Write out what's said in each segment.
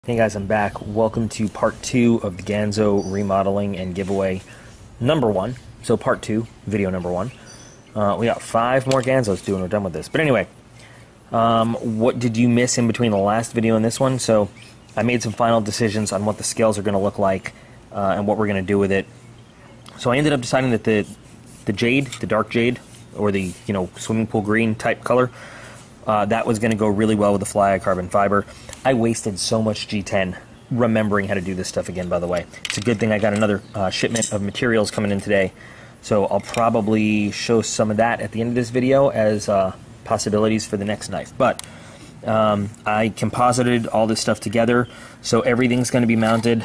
Hey guys, I'm back. Welcome to part 2 of the Ganzo remodeling and giveaway number 1. So part 2, video number 1. We got 5 more Ganzos to do and we're done with this. But anyway, what did you miss in between the last video and this one? So I made some final decisions on what the scales are going to look like and what we're going to do with it. So I ended up deciding that the jade, the dark jade, or the swimming pool green type color, that was going to go really well with the fly carbon fiber. I wasted so much G10 remembering how to do this stuff again, by the way. It's a good thing I got another shipment of materials coming in today. So I'll probably show some of that at the end of this video as possibilities for the next knife. But I composited all this stuff together. So everything's going to be mounted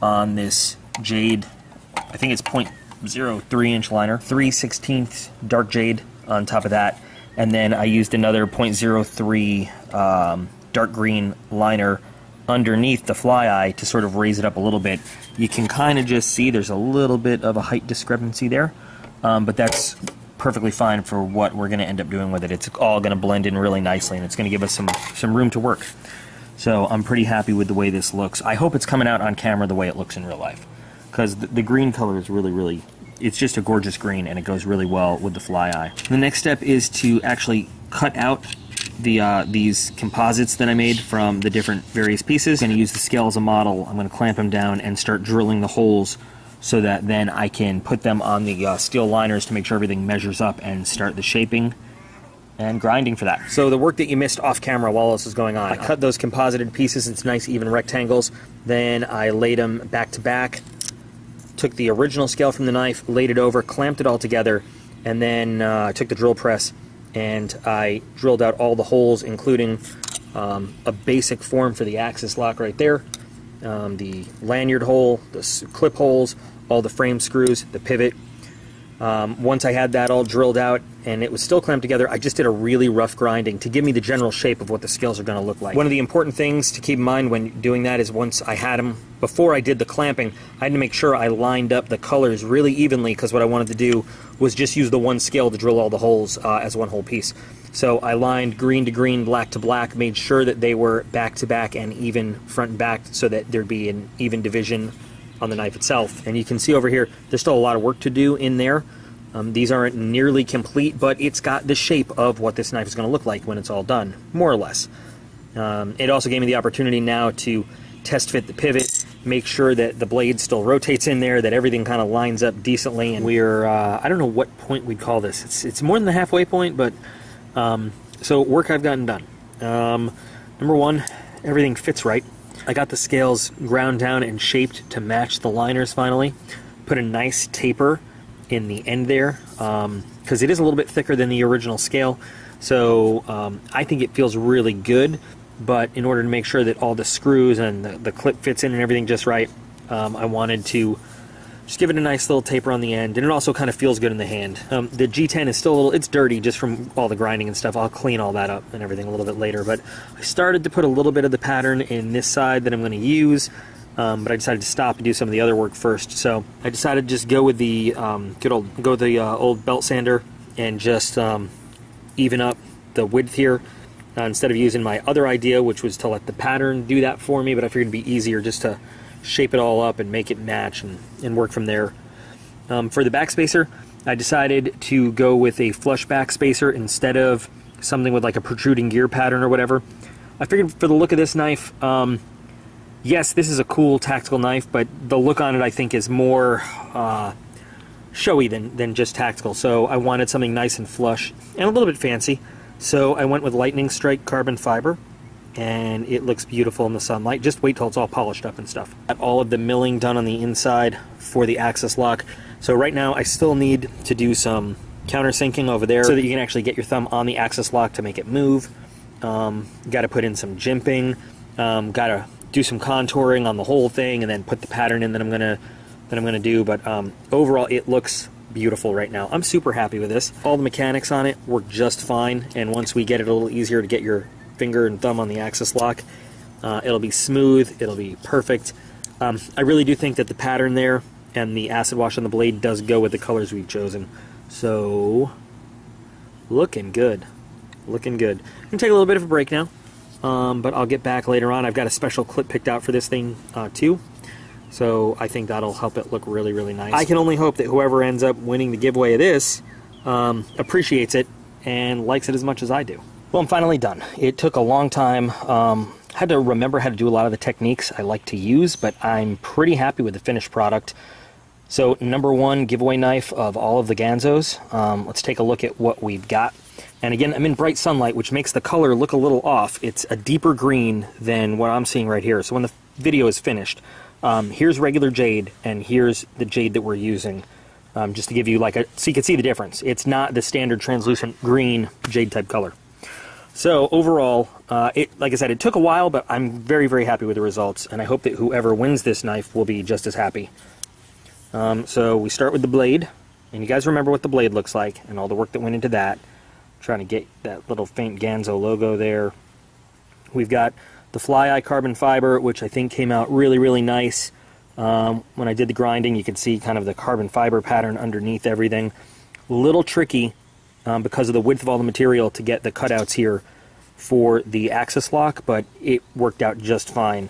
on this jade. I think it's 0.03 inch liner. 3/16 dark jade on top of that. And then I used another 0.03 dark green liner underneath the fly eye to sort of raise it up a little bit. You can kind of just see there's a little bit of a height discrepancy there, but that's perfectly fine for what we're going to end up doing with it. It's all going to blend in really nicely, and it's going to give us some room to work. So I'm pretty happy with the way this looks. I hope it's coming out on camera the way it looks in real life, because the green color is really, it's just a gorgeous green, and it goes really well with the fly eye. The next step is to actually cut out these composites that I made from the different various pieces. I'm going to use the scale as a model. I'm going to clamp them down and start drilling the holes so that then I can put them on the steel liners to make sure everything measures up and start the shaping and grinding for that. So the work that you missed off camera while this was going on, I cut those composited pieces into nice even rectangles. Then I laid them back to back, took the original scale from the knife, laid it over, clamped it all together, and then I took the drill press and I drilled out all the holes, including a basic form for the axis lock right there, the lanyard hole, the clip holes, all the frame screws, the pivot. Once I had that all drilled out and it was still clamped together, I just did a really rough grinding to give me the general shape of what the scales are going to look like. One of the important things to keep in mind when doing that is once I had them, before I did the clamping, I had to make sure I lined up the colors really evenly, because what I wanted to do was just use the one scale to drill all the holes as one whole piece. So I lined green to green, black to black, made sure that they were back to back and even front and back so that there'd be an even division on the knife itself. And you can see over here, there's still a lot of work to do in there. These aren't nearly complete, but it's got the shape of what this knife is going to look like when it's all done, more or less. It also gave me the opportunity now to test fit the pivot, make sure that the blade still rotates in there, that everything kind of lines up decently. And we're, I don't know what point we'd call this. It's more than the halfway point, but so work I've gotten done. Number one, everything fits right. I got the scales ground down and shaped to match the liners finally. Put a nice taper in the end there, because it is a little bit thicker than the original scale. So I think it feels really good, but in order to make sure that all the screws and the clip fits in and everything just right, I wanted to just give it a nice little taper on the end, and it also kind of feels good in the hand. The G10 is still a little, it's dirty just from all the grinding and stuff. I'll clean all that up and everything a little bit later, but I started to put a little bit of the pattern in this side that I'm going to use, but I decided to stop and do some of the other work first. So I decided to just go with the old belt sander and just even up the width here, instead of using my other idea, which was to let the pattern do that for me. But I figured it'd be easier just to shape it all up and make it match and work from there. For the back spacer, I decided to go with a flush back spacer instead of something with like a protruding gear pattern or whatever. I figured for the look of this knife, yes, this is a cool tactical knife, but the look on it I think is more showy than just tactical. So I wanted something nice and flush and a little bit fancy. So I went with lightning strike carbon fiber, and it looks beautiful in the sunlight. Just wait till it's all polished up and stuff. Got all of the milling done on the inside for the axis lock. So right now I still need to do some countersinking over there so that you can actually get your thumb on the axis lock to make it move. Got to put in some jimping. Got to do some contouring on the whole thing, and then put the pattern in that I'm gonna do. But overall, it looks beautiful right now. I'm super happy with this. All the mechanics on it work just fine, and once we get it a little easier to get your finger and thumb on the axis lock, it'll be smooth, it'll be perfect. I really do think that the pattern there and the acid wash on the blade does go with the colors we've chosen. So looking good, looking good. I'm gonna take a little bit of a break now. but I'll get back later on. I've got a special clip picked out for this thing too, so I think that'll help it look really, really nice. I can only hope that whoever ends up winning the giveaway of this appreciates it and likes it as much as I do. Well, I'm finally done. It took a long time. Had to remember how to do a lot of the techniques I like to use, but I'm pretty happy with the finished product. So, number one giveaway knife of all of the Ganzos. Let's take a look at what we've got. And again, I'm in bright sunlight, which makes the color look a little off. It's a deeper green than what I'm seeing right here. So when the video is finished, here's regular jade, and here's the jade that we're using. Just to give you like so you can see the difference. It's not the standard translucent green jade type color. So overall, like I said, it took a while, but I'm very, very happy with the results, and I hope that whoever wins this knife will be just as happy. So we start with the blade, and you guys remember what the blade looks like, and all the work that went into that. Trying to get that little faint Ganzo logo there. We've got the fly eye carbon fiber, which I think came out really, really nice. When I did the grinding, you could see kind of the carbon fiber pattern underneath everything. A little tricky because of the width of all the material to get the cutouts here for the axis lock, but it worked out just fine.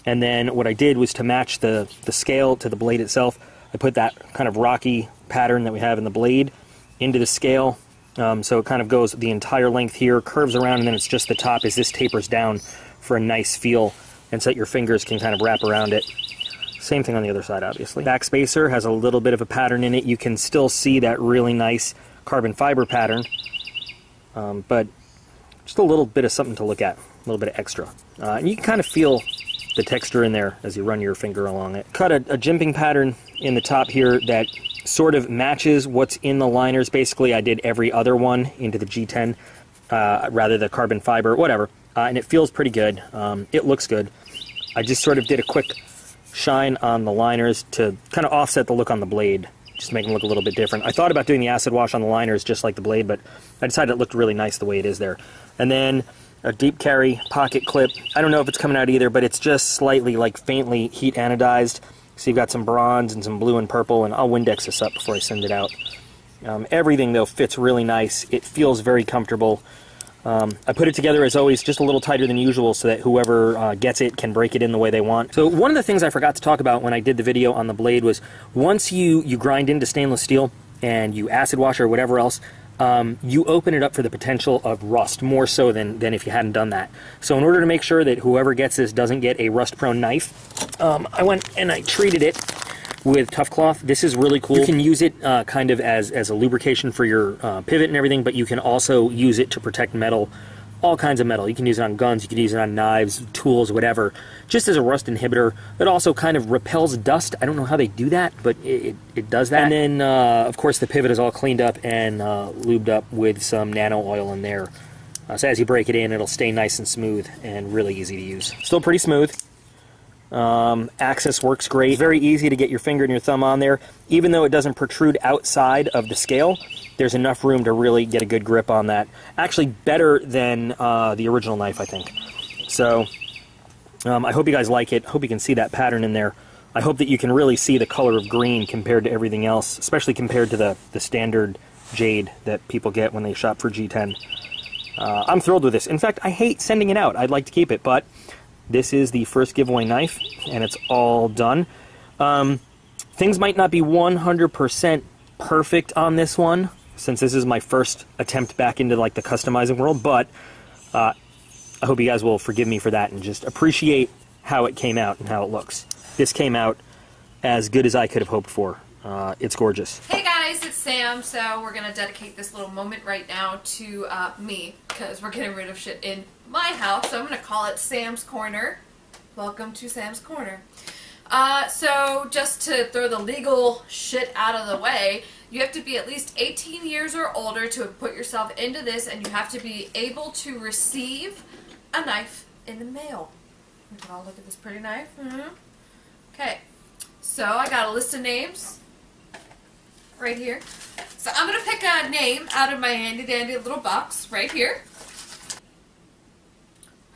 And then what I did was to match the scale to the blade itself, I put that kind of rocky pattern that we have in the blade into the scale. So it kind of goes the entire length here, curves around, and then it's just the top as this tapers down for a nice feel, and so that your fingers can kind of wrap around it. Same thing on the other side, obviously. Back spacer has a little bit of a pattern in it. You can still see that really nice carbon fiber pattern, but just a little bit of something to look at, a little bit of extra. And you can kind of feel the texture in there as you run your finger along it. Cut a jimping pattern in the top here that sort of matches what's in the liners. Basically, I did every other one into the G10, rather the carbon fiber, whatever, and it feels pretty good. It looks good. I just sort of did a quick shine on the liners to kind of offset the look on the blade, just make them look a little bit different. I thought about doing the acid wash on the liners just like the blade, but I decided it looked really nice the way it is there. And then a deep carry pocket clip. I don't know if it's coming out either, but it's just slightly, like, faintly heat anodized. So you've got some bronze and some blue and purple, and I'll Windex this up before I send it out. Everything, though, fits really nice. It feels very comfortable. I put it together, as always, just a little tighter than usual so that whoever gets it can break it in the way they want. So one of the things I forgot to talk about when I did the video on the blade was once you grind into stainless steel and you acid wash or whatever else, you open it up for the potential of rust, more so than if you hadn't done that. So in order to make sure that whoever gets this doesn't get a rust-prone knife, I went and I treated it with Tough Cloth. This is really cool. You can use it kind of as a lubrication for your pivot and everything, but you can also use it to protect metal, all kinds of metal. You can use it on guns, you can use it on knives, tools, whatever, just as a rust inhibitor. It also kind of repels dust. I don't know how they do that, but it does that. And then, of course, the pivot is all cleaned up and lubed up with some nano oil in there. So as you break it in, it'll stay nice and smooth and really easy to use. Still pretty smooth. Axis works great. It's very easy to get your finger and your thumb on there. Even though it doesn't protrude outside of the scale, there's enough room to really get a good grip on that. Actually better than the original knife, I think. So I hope you guys like it. Hope you can see that pattern in there. I hope that you can really see the color of green compared to everything else, especially compared to the standard jade that people get when they shop for G10. I'm thrilled with this. In fact, I hate sending it out. I'd like to keep it, but this is the first giveaway knife, and it's all done. Things might not be 100% perfect on this one, since this is my first attempt back into like the customizing world, but I hope you guys will forgive me for that and just appreciate how it came out and how it looks. This came out as good as I could have hoped for. It's gorgeous. Hey guys, it's Sam. So we're going to dedicate this little moment right now to me, because we're getting rid of shit in my house, so I'm going to call it Sam's Corner. Welcome to Sam's Corner. So just to throw the legal shit out of the way, you have to be at least 18 years or older to put yourself into this, and you have to be able to receive a knife in the mail. We can all look at this pretty knife. Okay, so I got a list of names right here. So I'm going to pick a name out of my handy dandy little box right here.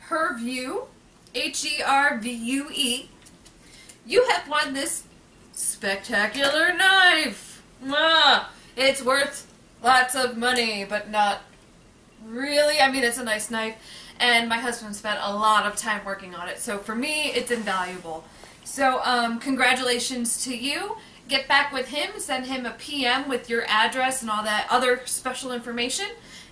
Hervue, H-E-R-V-U-E. You have won this spectacular knife. It's worth lots of money, but not really. I mean, it's a nice knife. and my husband spent a lot of time working on it. So for me, it's invaluable. So congratulations to you. Get back with him, send him a PM with your address and all that other special information,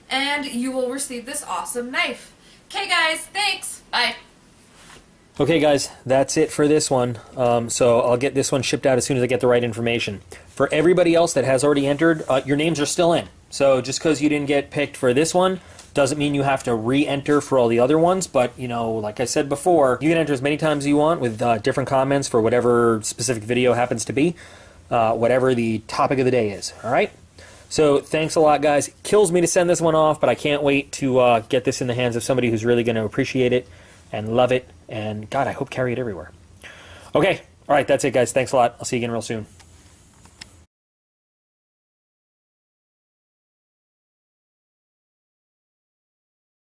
and you will receive this awesome knife. Okay guys, thanks. Bye. Okay guys, that's it for this one. So I'll get this one shipped out as soon as I get the right information. For everybody else that has already entered, your names are still in. So just because you didn't get picked for this one doesn't mean you have to re-enter for all the other ones. But, you know, like I said before, you can enter as many times as you want with different comments for whatever specific video happens to be, whatever the topic of the day is. All right? So thanks a lot, guys. It kills me to send this one off, but I can't wait to get this in the hands of somebody who's really going to appreciate it and love it. And, God, I hope carry it everywhere. Okay. All right. That's it, guys. Thanks a lot. I'll see you again real soon.